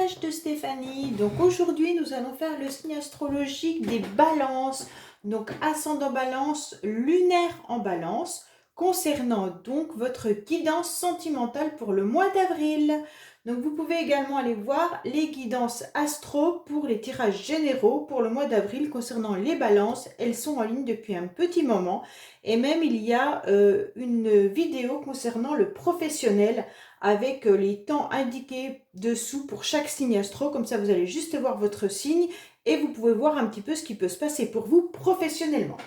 message de Stéphanie. Donc aujourd'hui, nous allons faire le signe astrologique des balances. Donc ascendant balance, lunaire en balance, concernant donc votre guidance sentimentale pour le mois d'avril. Donc vous pouvez également aller voir les guidances astro pour les tirages généraux pour le mois d'avril concernant les balances. Elles sont en ligne depuis un petit moment. Et même il y a une vidéo concernant le professionnel avec les temps indiqués dessous pour chaque signe astro. Comme ça, vous allez juste voir votre signe et vous pouvez voir un petit peu ce qui peut se passer pour vous professionnellement.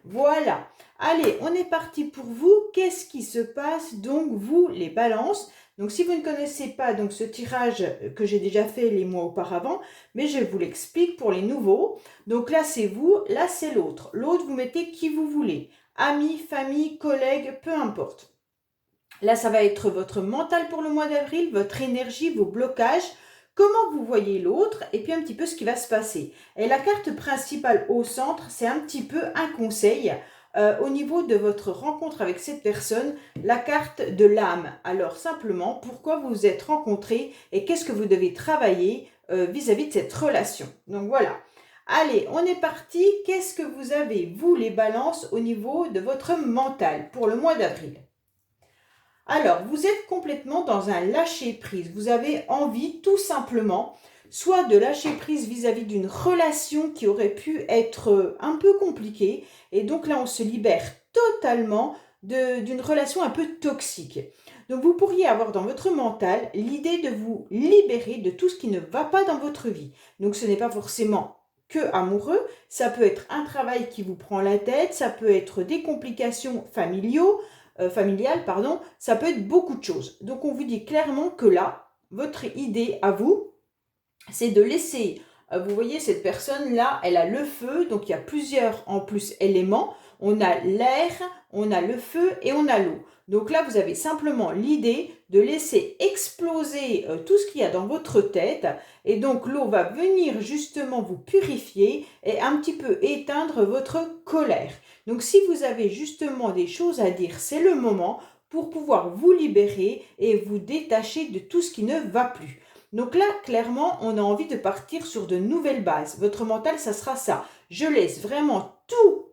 Voilà. Allez, on est parti pour vous. Qu'est-ce qui se passe donc, vous, les balances? Donc, si vous ne connaissez pas donc ce tirage que j'ai déjà fait les mois auparavant, mais je vous l'explique pour les nouveaux. Donc là, c'est vous, là, c'est l'autre. L'autre, vous mettez qui vous voulez. Amis, famille, collègues, peu importe. Là, ça va être votre mental pour le mois d'avril, votre énergie, vos blocages, comment vous voyez l'autre et puis un petit peu ce qui va se passer. Et la carte principale au centre, c'est un petit peu un conseil au niveau de votre rencontre avec cette personne, la carte de l'âme. Alors simplement, pourquoi vous vous êtes rencontrés et qu'est-ce que vous devez travailler vis-à-vis de cette relation. Donc voilà. Allez, on est parti. Qu'est-ce que vous avez, vous les balances, au niveau de votre mental pour le mois d'avril? Alors, vous êtes complètement dans un lâcher-prise. Vous avez envie tout simplement soit de lâcher prise vis-à-vis d'une relation qui aurait pu être un peu compliquée. Et donc là, on se libère totalement d'une relation un peu toxique. Donc vous pourriez avoir dans votre mental l'idée de vous libérer de tout ce qui ne va pas dans votre vie. Donc ce n'est pas forcément que amoureux, ça peut être un travail qui vous prend la tête, ça peut être des complications familiales, ça peut être beaucoup de choses. Donc on vous dit clairement que là, votre idée à vous, c'est de laisser, vous voyez cette personne-là, elle a le feu, donc il y a plusieurs en plus éléments. On a l'air, on a le feu et on a l'eau. Donc là, vous avez simplement l'idée de laisser exploser tout ce qu'il y a dans votre tête. Et donc l'eau va venir justement vous purifier et un petit peu éteindre votre colère. Donc si vous avez justement des choses à dire, c'est le moment pour pouvoir vous libérer et vous détacher de tout ce qui ne va plus. Donc là, clairement, on a envie de partir sur de nouvelles bases. Votre mental, ça sera ça. Je laisse vraiment tout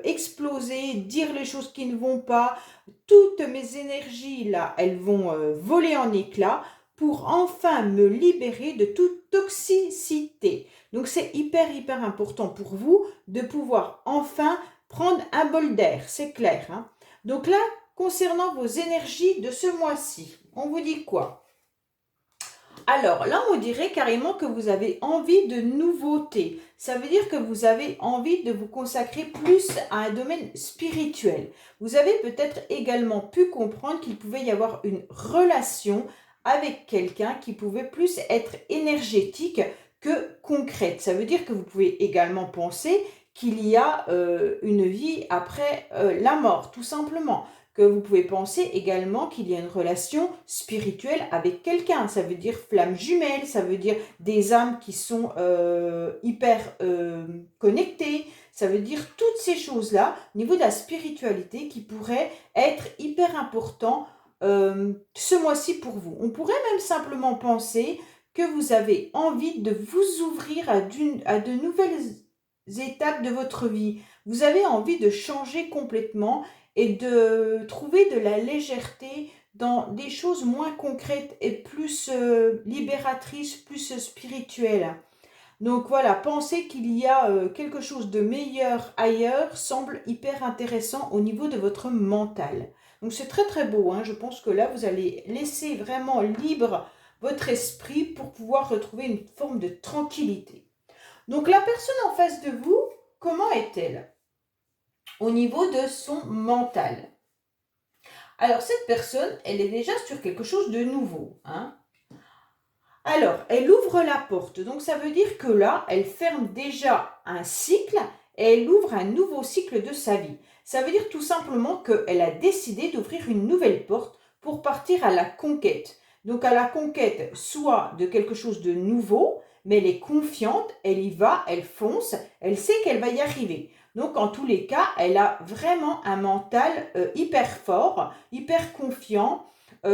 exploser, dire les choses qui ne vont pas. Toutes mes énergies, là, elles vont voler en éclats pour enfin me libérer de toute toxicité. Donc c'est hyper important pour vous de pouvoir enfin prendre un bol d'air, c'est clair. Hein. Donc là, concernant vos énergies de ce mois-ci, on vous dit quoi? Alors là, on dirait carrément que vous avez envie de nouveautés. Ça veut dire que vous avez envie de vous consacrer plus à un domaine spirituel. Vous avez peut-être également pu comprendre qu'il pouvait y avoir une relation avec quelqu'un qui pouvait plus être énergétique que concrète. Ça veut dire que vous pouvez également penser qu'il y a une vie après la mort, tout simplement. Que vous pouvez penser également qu'il y a une relation spirituelle avec quelqu'un. Ça veut dire flamme jumelle, ça veut dire des âmes qui sont hyper connectées. Ça veut dire toutes ces choses-là au niveau de la spiritualité qui pourraient être hyper important ce mois-ci pour vous. On pourrait même simplement penser que vous avez envie de vous ouvrir à de nouvelles étapes de votre vie. Vous avez envie de changer complètement et de trouver de la légèreté dans des choses moins concrètes et plus libératrices, plus spirituelles. Donc voilà, penser qu'il y a quelque chose de meilleur ailleurs semble hyper intéressant au niveau de votre mental. Donc c'est très beau, hein. Je pense que là vous allez laisser vraiment libre votre esprit pour pouvoir retrouver une forme de tranquillité. Donc la personne en face de vous, comment est-elle au niveau de son mental? Alors cette personne, elle est déjà sur quelque chose de nouveau. Hein. Alors, elle ouvre la porte. Donc ça veut dire que là, elle ferme déjà un cycle et elle ouvre un nouveau cycle de sa vie. Ça veut dire tout simplement qu'elle a décidé d'ouvrir une nouvelle porte pour partir à la conquête. Donc à la conquête, soit de quelque chose de nouveau, mais elle est confiante, elle y va, elle fonce, elle sait qu'elle va y arriver. Donc en tous les cas, elle a vraiment un mental hyper fort, hyper confiant,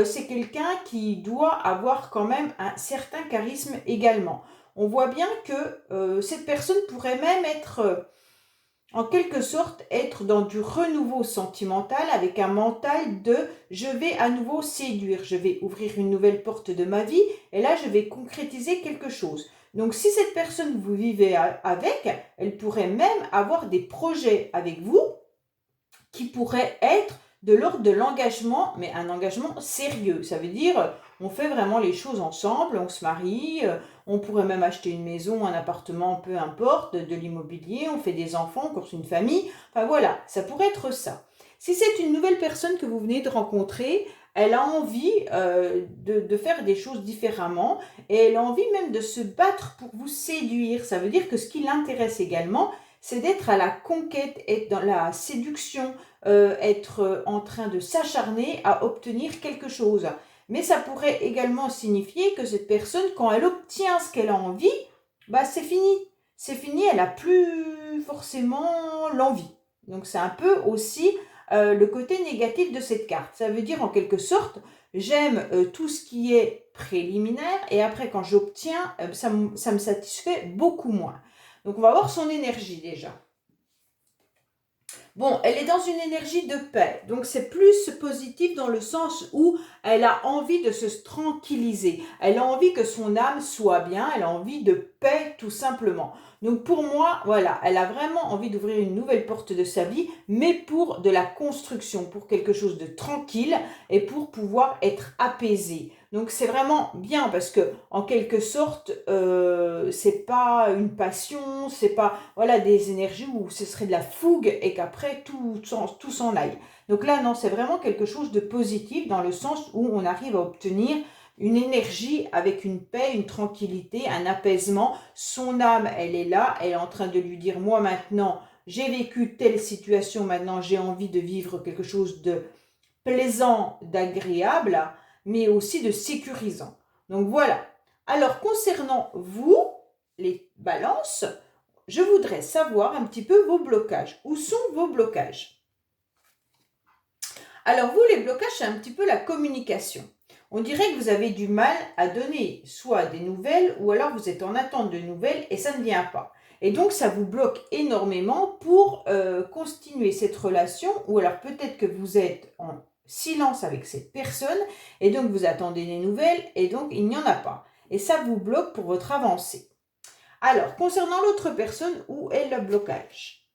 c'est quelqu'un qui doit avoir quand même un certain charisme également. On voit bien que cette personne pourrait même être, en quelque sorte, être dans du renouveau sentimental avec un mental de je vais à nouveau séduire, je vais ouvrir une nouvelle porte de ma vie et là je vais concrétiser quelque chose. Donc si cette personne vous vivez avec, elle pourrait même avoir des projets avec vous qui pourrait être de l'ordre de l'engagement, mais un engagement sérieux. Ça veut dire, on fait vraiment les choses ensemble, on se marie, on pourrait même acheter une maison, un appartement, peu importe, de l'immobilier, on fait des enfants, on course une famille. Enfin voilà, ça pourrait être ça. Si c'est une nouvelle personne que vous venez de rencontrer, elle a envie de faire des choses différemment et elle a envie même de se battre pour vous séduire. Ça veut dire que ce qui l'intéresse également, c'est d'être à la conquête, être dans la séduction, être en train de s'acharner à obtenir quelque chose. Mais ça pourrait également signifier que cette personne, quand elle obtient ce qu'elle a envie, bah c'est fini. C'est fini, elle n'a plus forcément l'envie. Donc c'est un peu aussi le côté négatif de cette carte. Ça veut dire en quelque sorte, j'aime tout ce qui est préliminaire et après quand j'obtiens, ça me satisfait beaucoup moins. Donc on va voir son énergie déjà. Bon, elle est dans une énergie de paix, donc c'est plus positif dans le sens où elle a envie de se tranquilliser, elle a envie que son âme soit bien, elle a envie de paix tout simplement. Donc pour moi, voilà, elle a vraiment envie d'ouvrir une nouvelle porte de sa vie, mais pour de la construction, pour quelque chose de tranquille et pour pouvoir être apaisée. Donc c'est vraiment bien parce que en quelque sorte, c'est pas une passion, c'est pas voilà des énergies où ce serait de la fougue et qu'après tout s'en aille. Donc là non, c'est vraiment quelque chose de positif dans le sens où on arrive à obtenir une énergie avec une paix, une tranquillité, un apaisement. Son âme, elle est là, elle est en train de lui dire moi maintenant j'ai vécu telle situation, maintenant j'ai envie de vivre quelque chose de plaisant, d'agréable, mais aussi de sécurisant. Donc voilà. Alors concernant vous, les balances, je voudrais savoir un petit peu vos blocages. Où sont vos blocages? Alors vous, les blocages, c'est un petit peu la communication. On dirait que vous avez du mal à donner soit des nouvelles ou alors vous êtes en attente de nouvelles et ça ne vient pas. Et donc ça vous bloque énormément pour continuer cette relation ou alors peut-être que vous êtes en silence avec cette personne et donc vous attendez des nouvelles et donc il n'y en a pas. Et ça vous bloque pour votre avancée. Alors, concernant l'autre personne, où est le blocage?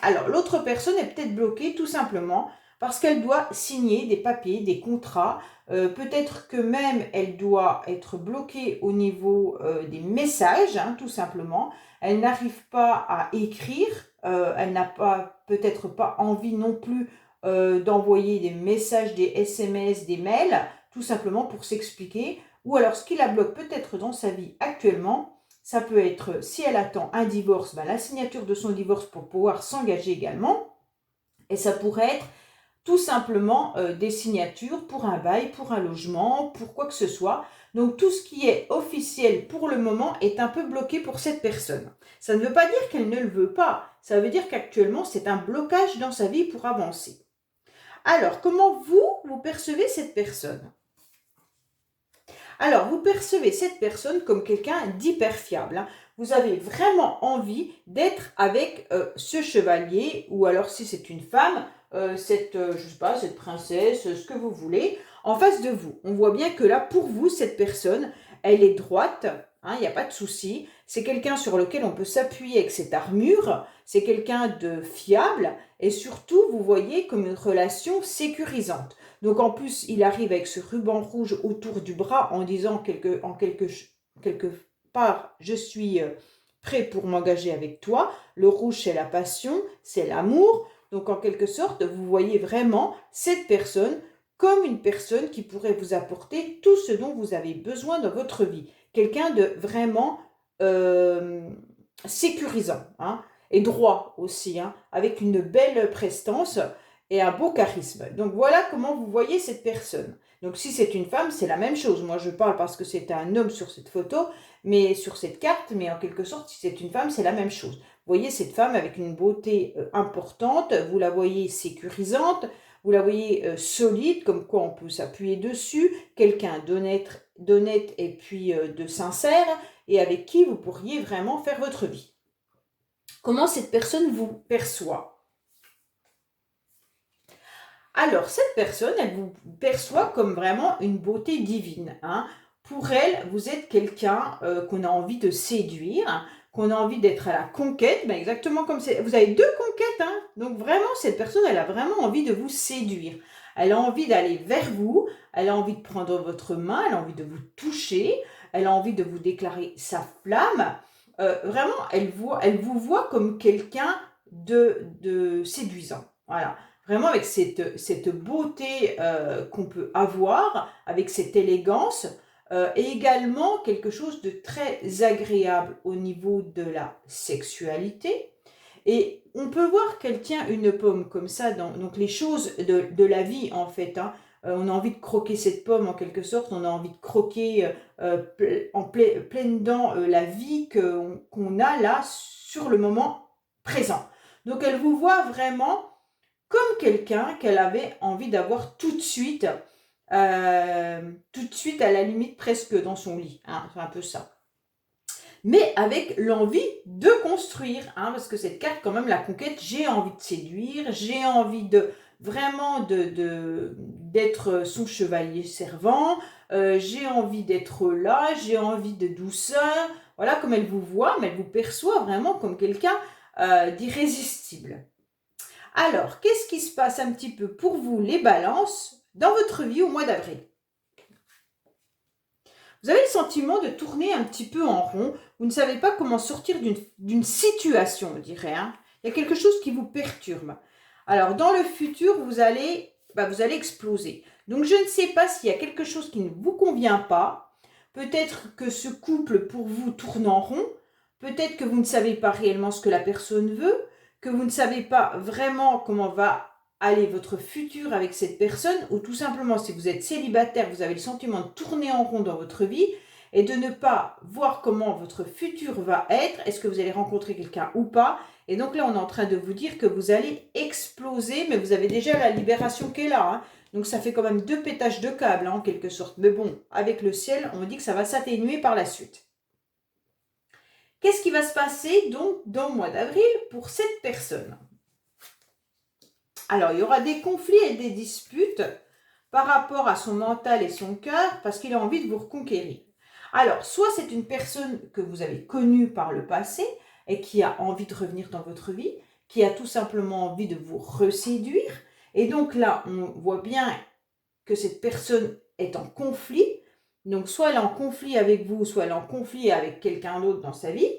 Alors, l'autre personne est peut-être bloquée tout simplement parce qu'elle doit signer des papiers, des contrats. Peut-être que même elle doit être bloquée au niveau des messages, hein, tout simplement. Elle n'arrive pas à écrire. Elle n'a pas peut-être pas envie non plus d'envoyer des messages, des SMS, des mails, tout simplement pour s'expliquer. Ou alors, ce qui la bloque peut-être dans sa vie actuellement, ça peut être, si elle attend un divorce, ben, la signature de son divorce pour pouvoir s'engager également. Et ça pourrait être tout simplement des signatures pour un bail, pour un logement, pour quoi que ce soit. Donc tout ce qui est officiel pour le moment est un peu bloqué pour cette personne. Ça ne veut pas dire qu'elle ne le veut pas. Ça veut dire qu'actuellement, c'est un blocage dans sa vie pour avancer. Alors, comment vous percevez cette personne? Alors, vous percevez cette personne comme quelqu'un d'hyper fiable, hein. Vous avez vraiment envie d'être avec ce chevalier, ou alors si c'est une femme, je sais pas, cette princesse, ce que vous voulez, en face de vous. On voit bien que là, pour vous, cette personne, elle est droite, hein, il n'y a pas de souci. C'est quelqu'un sur lequel on peut s'appuyer avec cette armure, c'est quelqu'un de fiable, et surtout, vous voyez comme une relation sécurisante. Donc en plus, il arrive avec ce ruban rouge autour du bras en disant quelque part, je suis prêt pour m'engager avec toi. Le rouge, c'est la passion, c'est l'amour. Donc en quelque sorte, vous voyez vraiment cette personne comme une personne qui pourrait vous apporter tout ce dont vous avez besoin dans votre vie. Quelqu'un de vraiment sécurisant, hein, et droit aussi, hein, avec une belle prestance et un beau charisme. Donc voilà comment vous voyez cette personne. Donc si c'est une femme, c'est la même chose. Moi je parle parce que c'est un homme sur cette photo, mais sur cette carte, mais en quelque sorte, si c'est une femme, c'est la même chose. Vous voyez cette femme avec une beauté importante, vous la voyez sécurisante, vous la voyez solide, comme quoi on peut s'appuyer dessus, quelqu'un d'honnête et puis de sincère, et avec qui vous pourriez vraiment faire votre vie. Comment cette personne vous perçoit? Alors, cette personne, elle vous perçoit comme vraiment une beauté divine, hein. Pour elle, vous êtes quelqu'un qu'on a envie de séduire, qu'on a envie d'être à la conquête, ben exactement comme c'est. Vous avez deux conquêtes, hein. Donc vraiment, cette personne, elle a vraiment envie de vous séduire. Elle a envie d'aller vers vous, elle a envie de prendre votre main, elle a envie de vous toucher, elle a envie de vous déclarer sa flamme. Vraiment, elle vous voit comme quelqu'un de séduisant. Voilà. Vraiment avec cette beauté qu'on peut avoir, avec cette élégance, et également quelque chose de très agréable au niveau de la sexualité. Et on peut voir qu'elle tient une pomme comme ça, donc les choses de la vie en fait, hein. On a envie de croquer cette pomme en quelque sorte, on a envie de croquer en pleine dent la vie qu'on a là sur le moment présent. Donc elle vous voit vraiment comme quelqu'un qu'elle avait envie d'avoir tout de suite à la limite presque dans son lit, hein, c'est un peu ça. Mais avec l'envie de construire, hein, parce que cette carte quand même, la conquête, j'ai envie de séduire, j'ai envie de vraiment d'être son chevalier servant, j'ai envie d'être là, j'ai envie de douceur, voilà comme elle vous voit, mais elle vous perçoit vraiment comme quelqu'un d'irrésistible. Alors, qu'est-ce qui se passe un petit peu pour vous, les balances, dans votre vie au mois d'avril? Vous avez le sentiment de tourner un petit peu en rond. Vous ne savez pas comment sortir d'une situation, on dirait, hein. Il y a quelque chose qui vous perturbe. Alors, dans le futur, vous allez exploser. Donc, je ne sais pas s'il y a quelque chose qui ne vous convient pas. Peut-être que ce couple, pour vous, tourne en rond. Peut-être que vous ne savez pas réellement ce que la personne veut, que vous ne savez pas vraiment comment va aller votre futur avec cette personne, ou tout simplement si vous êtes célibataire, vous avez le sentiment de tourner en rond dans votre vie et de ne pas voir comment votre futur va être, est-ce que vous allez rencontrer quelqu'un ou pas. Et donc là, on est en train de vous dire que vous allez exploser, mais vous avez déjà la libération qui est là, hein. Donc ça fait quand même 2 pétages de câble, hein, en quelque sorte. Mais bon, avec le ciel, on dit que ça va s'atténuer par la suite. Qu'est-ce qui va se passer donc dans le mois d'avril pour cette personne? Alors, il y aura des conflits et des disputes par rapport à son mental et son cœur parce qu'il a envie de vous reconquérir. Alors, soit c'est une personne que vous avez connue par le passé et qui a envie de revenir dans votre vie, qui a tout simplement envie de vous reséduire. Et donc là, on voit bien que cette personne est en conflit. Donc, soit elle est en conflit avec vous, soit elle est en conflit avec quelqu'un d'autre dans sa vie.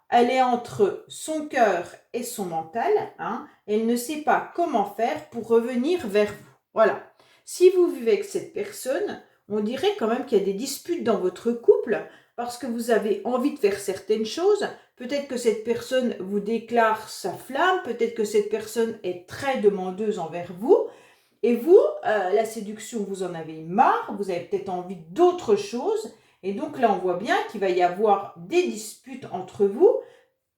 Elle est entre son cœur et son mental, hein. Elle ne sait pas comment faire pour revenir vers vous. Voilà. Si vous vivez avec cette personne, on dirait quand même qu'il y a des disputes dans votre couple parce que vous avez envie de faire certaines choses. Peut-être que cette personne vous déclare sa flamme, peut-être que cette personne est très demandeuse envers vous. Et vous, la séduction, vous en avez marre, vous avez peut-être envie d'autre chose. Et donc là, on voit bien qu'il va y avoir des disputes entre vous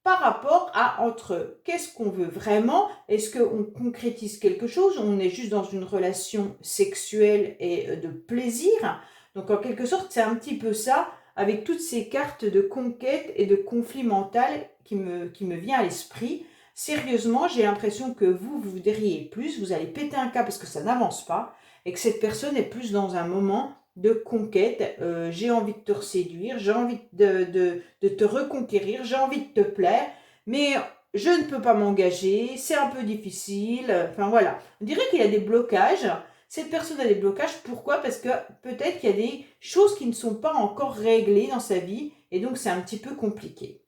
par rapport à entre qu'est-ce qu'on veut vraiment, est-ce qu'on concrétise quelque chose, on est juste dans une relation sexuelle et de plaisir. Donc en quelque sorte, c'est un petit peu ça, avec toutes ces cartes de conquête et de conflit mental qui me vient à l'esprit. Sérieusement, j'ai l'impression que vous voudriez plus, vous allez péter un câble parce que ça n'avance pas, et que cette personne est plus dans un moment de conquête, j'ai envie de te séduire, j'ai envie de te reconquérir, j'ai envie de te plaire, mais je ne peux pas m'engager, c'est un peu difficile, enfin voilà. On dirait qu'il y a des blocages, cette personne a des blocages, pourquoi? Parce que peut-être qu'il y a des choses qui ne sont pas encore réglées dans sa vie, et donc c'est un petit peu compliqué.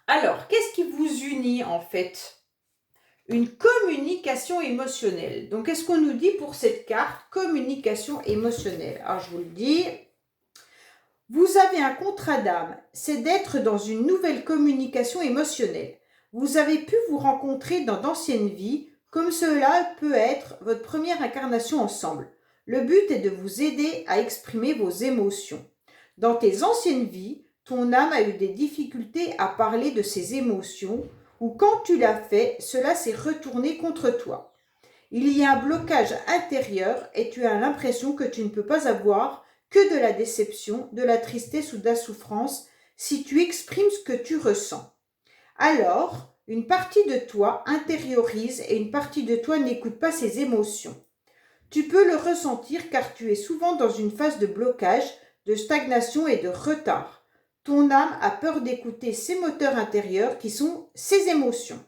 Alors, qu'est-ce qui vous unit en fait? Une communication émotionnelle. Donc, qu'est-ce qu'on nous dit pour cette carte? Communication émotionnelle. Alors, je vous le dis. Vous avez un contrat d'âme. C'est d'être dans une nouvelle communication émotionnelle. Vous avez pu vous rencontrer dans d'anciennes vies, comme cela peut être votre première incarnation ensemble. Le but est de vous aider à exprimer vos émotions. Dans tes anciennes vies, ton âme a eu des difficultés à parler de ses émotions, ou quand tu l'as fait, cela s'est retourné contre toi. Il y a un blocage intérieur et tu as l'impression que tu ne peux pas avoir que de la déception, de la tristesse ou de la souffrance si tu exprimes ce que tu ressens. Alors, une partie de toi intériorise et une partie de toi n'écoute pas ces émotions. Tu peux le ressentir car tu es souvent dans une phase de blocage, de stagnation et de retard. Ton âme a peur d'écouter ses moteurs intérieurs qui sont ses émotions.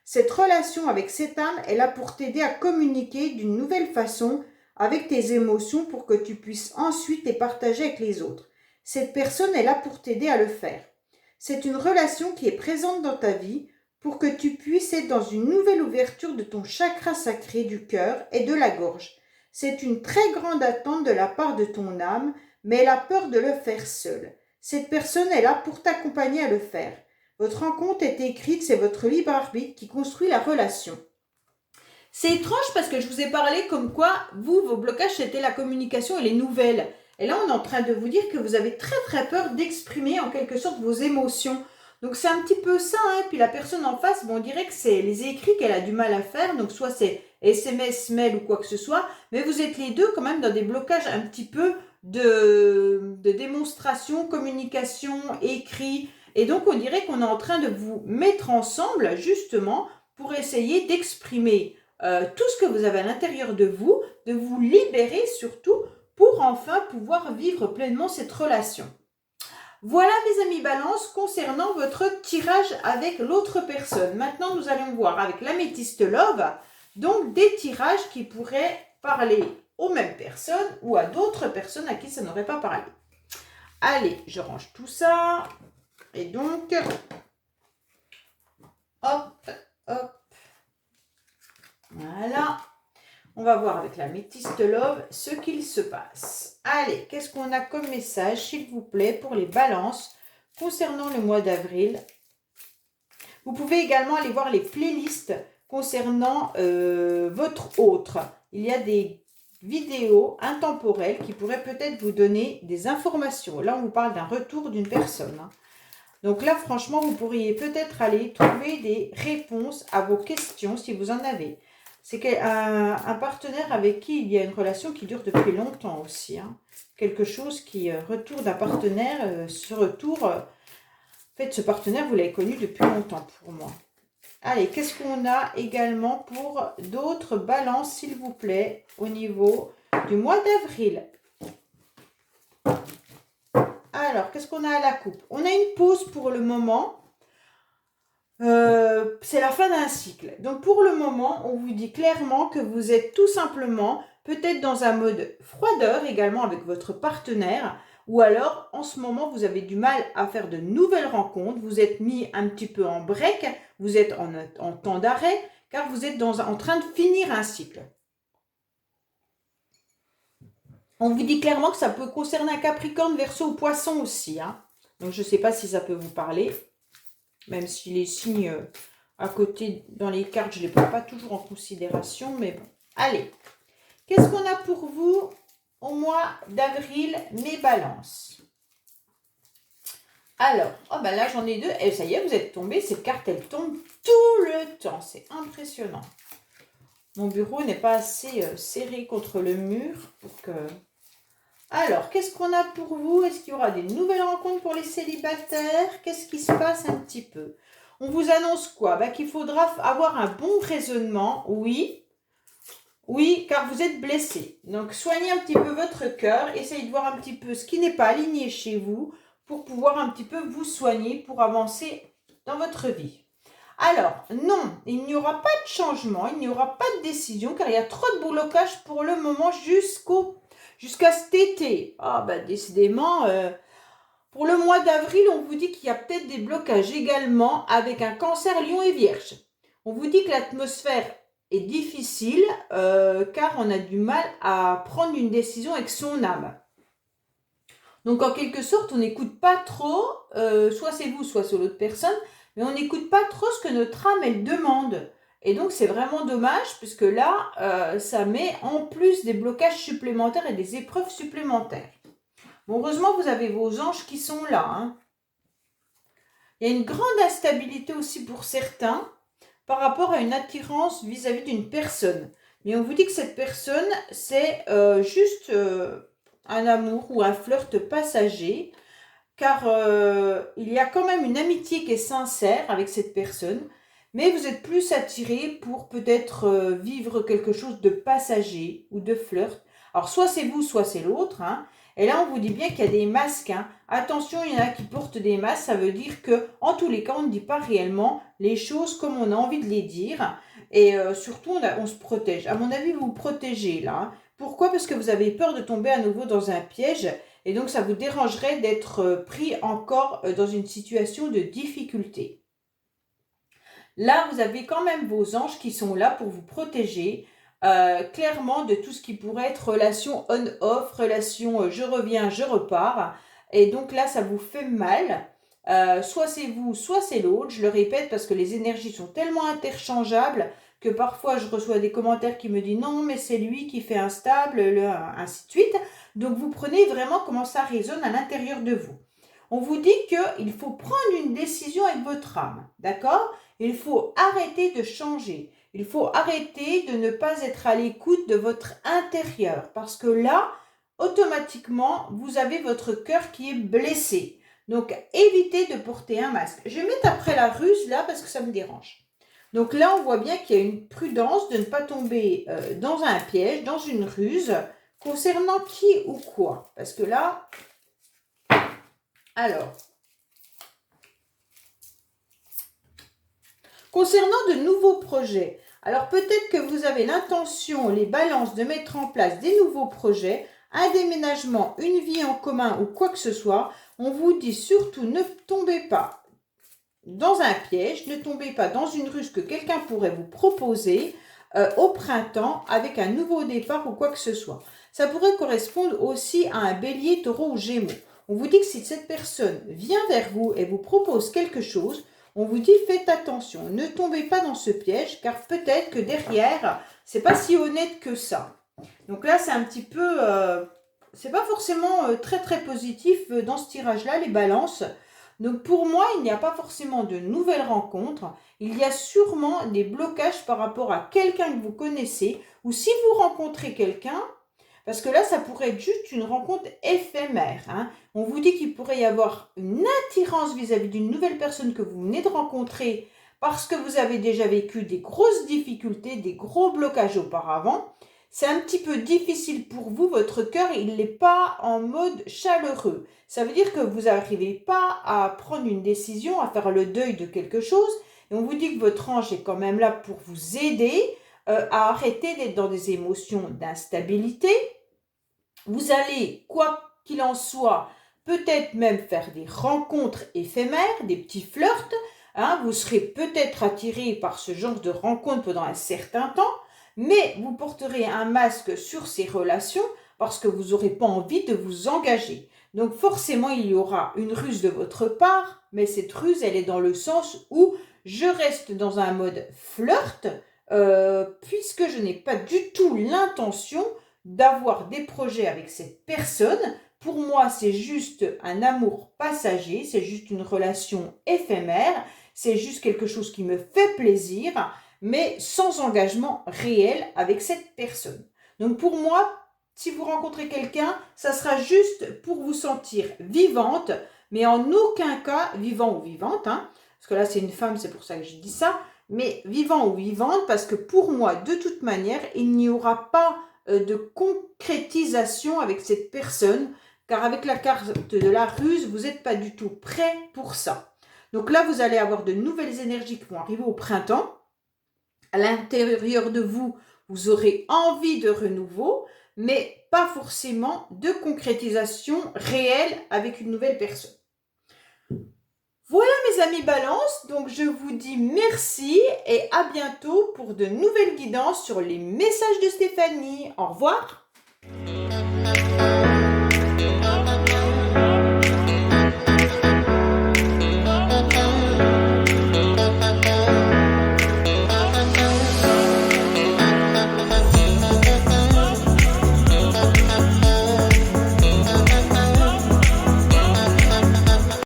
Cette relation avec cette âme est là pour t'aider à communiquer d'une nouvelle façon avec tes émotions pour que tu puisses ensuite les partager avec les autres. Cette personne est là pour t'aider à le faire. C'est une relation qui est présente dans ta vie pour que tu puisses être dans une nouvelle ouverture de ton chakra sacré du cœur et de la gorge. C'est une très grande attente de la part de ton âme, mais elle a peur de le faire seule. Cette personne est là pour t'accompagner à le faire. Votre rencontre est écrite, c'est votre libre arbitre qui construit la relation. C'est étrange parce que je vous ai parlé comme quoi, vous, vos blocages, c'était la communication et les nouvelles. Et là, on est en train de vous dire que vous avez très très peur d'exprimer en quelque sorte vos émotions. Donc c'est un petit peu ça, hein. Puis la personne en face, bon, on dirait que c'est les écrits qu'elle a du mal à faire. Donc soit c'est SMS, mail ou quoi que ce soit. Mais vous êtes les deux quand même dans des blocages un petit peu de démonstration, communication, écrit. Et donc on dirait qu'on est en train de vous mettre ensemble justement pour essayer d'exprimer tout ce que vous avez à l'intérieur de vous libérer surtout pour enfin pouvoir vivre pleinement cette relation. Voilà mes amis Balance concernant votre tirage avec l'autre personne. Maintenant nous allons voir avec l'améthyste Love, donc des tirages qui pourraient parler aux mêmes personnes ou à d'autres personnes à qui ça n'aurait pas parlé. Allez, je range tout ça. Et donc, hop, hop. Voilà. On va voir avec la métiste Love ce qu'il se passe. Allez, qu'est-ce qu'on a comme message, s'il vous plaît, pour les balances concernant le mois d'avril. Vous pouvez également aller voir les playlists concernant votre autre. Il y a des vidéos intemporelles qui pourraient peut-être vous donner des informations. Là, on vous parle d'un retour d'une personne. Donc là, franchement, vous pourriez peut-être aller trouver des réponses à vos questions si vous en avez. C'est un partenaire avec qui il y a une relation qui dure depuis longtemps aussi. Hein. Quelque chose qui retour d'un partenaire, ce retour, en fait, ce partenaire, vous l'avez connu depuis longtemps pour moi. Allez, qu'est-ce qu'on a également pour d'autres balances, s'il vous plaît, au niveau du mois d'avril? Alors, qu'est-ce qu'on a à la coupe? On a une pause pour le moment. C'est la fin d'un cycle. Donc pour le moment, on vous dit clairement que vous êtes tout simplement peut-être dans un mode froideur également avec votre partenaire, ou alors en ce moment vous avez du mal à faire de nouvelles rencontres, vous êtes mis un petit peu en break, vous êtes en temps d'arrêt car vous êtes en train de finir un cycle. On vous dit clairement que ça peut concerner un Capricorne, Verseau ou Poisson aussi. Hein. Donc je ne sais pas si ça peut vous parler. Même si les signes à côté dans les cartes, je ne les prends pas toujours en considération. Mais bon, allez. Qu'est-ce qu'on a pour vous au mois d'avril, mes balances? Alors, oh ben là j'en ai deux. Et ça y est, vous êtes tombés. Cette carte, elle tombe tout le temps. C'est impressionnant. Mon bureau n'est pas assez serré contre le mur pour que... Alors, qu'est-ce qu'on a pour vous? Est-ce qu'il y aura des nouvelles rencontres pour les célibataires? Qu'est-ce qui se passe un petit peu? On vous annonce quoi? Qu'il faudra avoir un bon raisonnement, oui. Oui, car vous êtes blessé. Donc, soignez un petit peu votre cœur. Essayez de voir un petit peu ce qui n'est pas aligné chez vous pour pouvoir un petit peu vous soigner pour avancer dans votre vie. Alors, non, il n'y aura pas de changement, il n'y aura pas de décision car il y a trop de blocages pour le moment jusqu'à cet été. Ah ben décidément, pour le mois d'avril, on vous dit qu'il y a peut-être des blocages également avec un Cancer, Lion et Vierge. On vous dit que l'atmosphère est difficile car on a du mal à prendre une décision avec son âme. Donc en quelque sorte, on n'écoute pas trop, soit c'est vous, soit c'est l'autre personne, mais on n'écoute pas trop ce que notre âme, elle demande. Et donc, c'est vraiment dommage, puisque là, ça met en plus des blocages supplémentaires et des épreuves supplémentaires. Bon, heureusement, vous avez vos anges qui sont là. Hein. Il y a une grande instabilité aussi pour certains par rapport à une attirance vis-à-vis d'une personne. mais on vous dit que cette personne, c'est juste un amour ou un flirt passager, car il y a quand même une amitié qui est sincère avec cette personne, mais vous êtes plus attiré pour peut-être vivre quelque chose de passager ou de flirt. Alors soit c'est vous, soit c'est l'autre, hein. Et là on vous dit bien qu'il y a des masques, hein. Attention, il y en a qui portent des masques, ça veut dire que en tous les cas on ne dit pas réellement les choses comme on a envie de les dire, et surtout on se protège. À mon avis vous vous protégez là, hein. Pourquoi? Parce que vous avez peur de tomber à nouveau dans un piège. Et donc, ça vous dérangerait d'être pris encore dans une situation de difficulté. Là, vous avez quand même vos anges qui sont là pour vous protéger clairement de tout ce qui pourrait être relation on-off, relation je reviens, je repars. Et donc là, ça vous fait mal. Soit c'est vous, soit c'est l'autre. Je le répète parce que les énergies sont tellement interchangeables que parfois je reçois des commentaires qui me disent non, mais c'est lui qui fait instable, ainsi de suite. Donc vous prenez vraiment comment ça résonne à l'intérieur de vous. On vous dit qu'il faut prendre une décision avec votre âme, d'accord? Il faut arrêter de changer. Il faut arrêter de ne pas être à l'écoute de votre intérieur parce que là, automatiquement, vous avez votre cœur qui est blessé. Donc, évitez de porter un masque. Je vais mettre après la ruse là parce que ça me dérange. Donc là, on voit bien qu'il y a une prudence de ne pas tomber dans un piège, dans une ruse, concernant qui ou quoi. Parce que là, alors, concernant de nouveaux projets, alors peut-être que vous avez l'intention, les balances, de mettre en place des nouveaux projets, un déménagement, une vie en commun ou quoi que ce soit. On vous dit surtout ne tombez pas dans un piège, ne tombez pas dans une ruse que quelqu'un pourrait vous proposer au printemps avec un nouveau départ ou quoi que ce soit. Ça pourrait correspondre aussi à un bélier, taureau ou gémeaux. On vous dit que si cette personne vient vers vous et vous propose quelque chose, on vous dit faites attention, ne tombez pas dans ce piège car peut-être que derrière, c'est pas si honnête que ça. Donc là, c'est un petit peu, c'est pas forcément très très positif dans ce tirage-là, les balances. Donc pour moi, il n'y a pas forcément de nouvelles rencontres. Il y a sûrement des blocages par rapport à quelqu'un que vous connaissez ou si vous rencontrez quelqu'un, parce que là, ça pourrait être juste une rencontre éphémère, hein. On vous dit qu'il pourrait y avoir une attirance vis-à-vis d'une nouvelle personne que vous venez de rencontrer parce que vous avez déjà vécu des grosses difficultés, des gros blocages auparavant. C'est un petit peu difficile pour vous, votre cœur, il n'est pas en mode chaleureux. Ça veut dire que vous n'arrivez pas à prendre une décision, à faire le deuil de quelque chose. Et on vous dit que votre ange est quand même là pour vous aider à arrêter d'être dans des émotions d'instabilité. Vous allez, quoi qu'il en soit, peut-être même faire des rencontres éphémères, des petits flirts. Hein, vous serez peut-être attiré par ce genre de rencontres pendant un certain temps, mais vous porterez un masque sur ces relations parce que vous n'aurez pas envie de vous engager. Donc forcément, il y aura une ruse de votre part, mais cette ruse, elle est dans le sens où je reste dans un mode flirt, puisque je n'ai pas du tout l'intention d'avoir des projets avec cette personne. Pour moi, c'est juste un amour passager, c'est juste une relation éphémère, c'est juste quelque chose qui me fait plaisir, mais sans engagement réel avec cette personne. Donc pour moi, si vous rencontrez quelqu'un, ça sera juste pour vous sentir vivante, mais en aucun cas vivant ou vivante, hein, parce que là c'est une femme, c'est pour ça que je dis ça, mais vivant ou vivante, parce que pour moi, de toute manière, il n'y aura pas de concrétisation avec cette personne, car avec la carte de la ruse, vous n'êtes pas du tout prêt pour ça. Donc là, vous allez avoir de nouvelles énergies qui vont arriver au printemps. À l'intérieur de vous, vous aurez envie de renouveau, mais pas forcément de concrétisation réelle avec une nouvelle personne. Voilà mes amis Balance, donc je vous dis merci et à bientôt pour de nouvelles guidances sur les messages de Stéphanie. Au revoir.